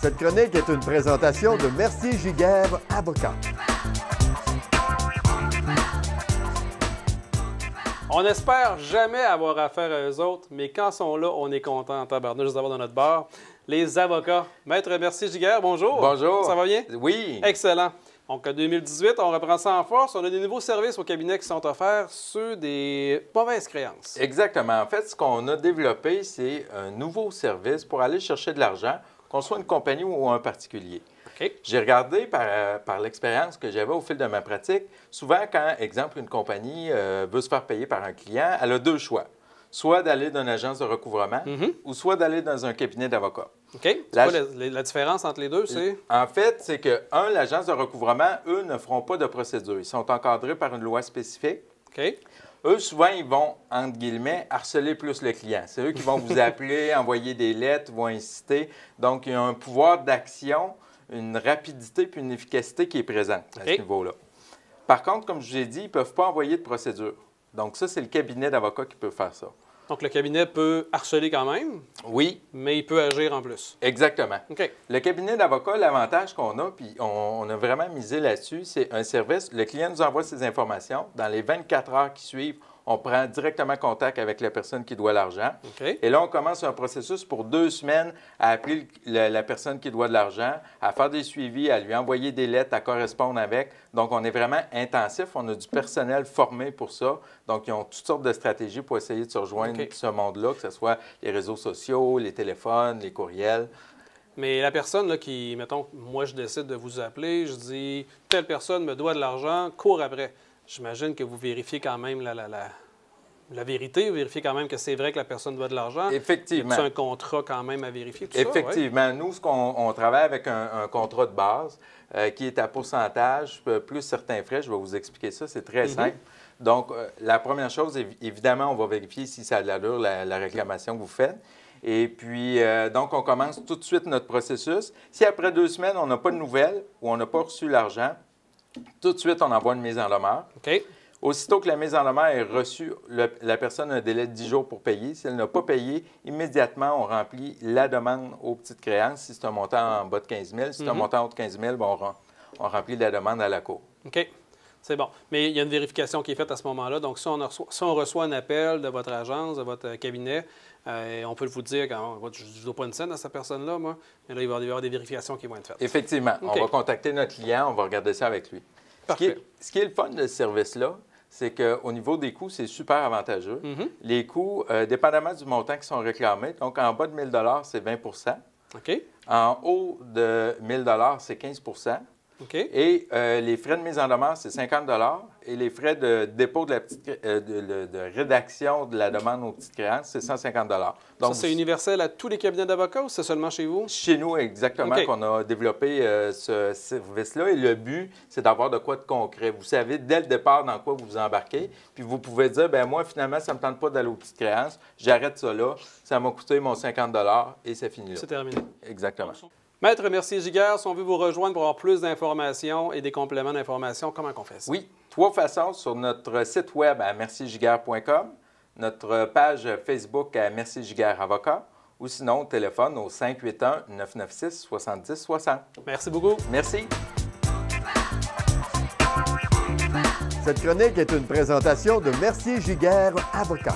Cette chronique est une présentation de Mercier-Giguère, avocat. On n'espère jamais avoir affaire à eux autres, mais quand ils sont là, on est content en tabarnouche de les avoir dans notre bar. Les avocats. Maître Mercier-Giguère, bonjour. Bonjour. Ça va bien? Oui. Excellent. Donc, en 2018, on reprend ça en force. On a des nouveaux services au cabinet qui sont offerts, ceux des mauvaises créances. Exactement. En fait, ce qu'on a développé, c'est un nouveau service pour aller chercher de l'argent, qu'on soit une compagnie ou un particulier. OK. J'ai regardé par l'expérience que j'avais au fil de ma pratique, souvent quand, exemple, une compagnie veut se faire payer par un client, elle a deux choix. Soit d'aller dans une agence de recouvrement ou soit d'aller dans un cabinet d'avocats. OK. C'est quoi la différence entre les deux? C'est... En fait, c'est que, l'agence de recouvrement, eux, ne feront pas de procédure. Ils sont encadrés par une loi spécifique. OK. Eux, souvent, ils vont, entre guillemets, harceler plus le client. C'est eux qui vont vous appeler, envoyer des lettres, vont inciter. Donc, il y a un pouvoir d'action, une rapidité puis une efficacité qui est présente à ce niveau-là. Par contre, comme je vous ai dit, ils ne peuvent pas envoyer de procédure. Donc, ça, c'est le cabinet d'avocats qui peut faire ça. Donc, le cabinet peut harceler quand même. Oui. Mais il peut agir en plus. Exactement. OK. Le cabinet d'avocats, l'avantage qu'on a, puis on a vraiment misé là-dessus, c'est un service. Le client nous envoie ses informations. Dans les 24 heures qui suivent, on prend directement contact avec la personne qui doit l'argent. OK. Et là, on commence un processus pour 2 semaines à appeler la personne qui doit de l'argent, à faire des suivis, à lui envoyer des lettres, à correspondre avec. Donc, on est vraiment intensif. On a du personnel formé pour ça. Donc, ils ont toutes sortes de stratégies pour essayer de se rejoindre ce monde-là, que ce soit les réseaux sociaux, les téléphones, les courriels. Mais la personne là, qui, mettons, moi, je décide de vous appeler, je dis, telle personne me doit de l'argent, cours après. J'imagine que vous vérifiez quand même la vérité, vous vérifiez quand même que c'est vrai que la personne doit de l'argent. Effectivement. C'est un contrat quand même à vérifier, tout Effectivement. ça, ouais? Nous, on travaille avec un contrat de base qui est à pourcentage, plus certains frais. Je vais vous expliquer ça. C'est très simple. Donc, la première chose, évidemment, on va vérifier si ça a de l'allure, la réclamation que vous faites. Et puis, donc, on commence tout de suite notre processus. Si après 2 semaines, on n'a pas de nouvelles ou on n'a pas reçu l'argent, tout de suite, on envoie une mise en demeure. OK. Aussitôt que la mise en demeure est reçue, la personne a un délai de 10 jours pour payer. Si elle n'a pas payé, immédiatement, on remplit la demande aux petites créances. Si c'est un montant en bas de 15 000, si c'est un montant en haut de 15 000, on remplit la demande à la cour. OK. C'est bon. Mais il y a une vérification qui est faite à ce moment-là. Donc, si on reçoit un appel de votre agence, de votre cabinet, on peut vous dire, je ne dois pas une scène à cette personne-là, moi, mais là, il va y avoir des vérifications qui vont être faites. Effectivement. OK. On va contacter notre client, on va regarder ça avec lui. Parfait. Ce qui est le fun de ce service-là, c'est qu'au niveau des coûts, c'est super avantageux. Les coûts, dépendamment du montant qui sont réclamés, donc en bas de 1 000 c'est 20 OK. En haut de 1 000 c'est 15 OK. Et les frais de mise en demeure, c'est 50 et les frais de dépôt de rédaction de la demande aux petites créances, c'est 150 Donc, ça, c'est universel à tous les cabinets d'avocats ou c'est seulement chez vous? Chez nous, exactement, qu'on a développé ce service-là. Et le but, c'est d'avoir de quoi de concret. Vous savez dès le départ dans quoi vous vous embarquez. Puis vous pouvez dire, bien moi, finalement, ça ne me tente pas d'aller aux petites créances. J'arrête ça là. Ça m'a coûté mon 50 et c'est fini là. C'est terminé. Exactement. Maître Mercier-Giguère, si on veut vous rejoindre pour avoir plus d'informations et des compléments d'informations, comment on fait ça? Oui, 3 façons sur notre site web à merciergiguère.com, notre page Facebook à Mercier-Giguère Avocat ou sinon au téléphone au 581-996-7060. Merci beaucoup. Merci. Cette chronique est une présentation de Mercier-Giguère, avocat.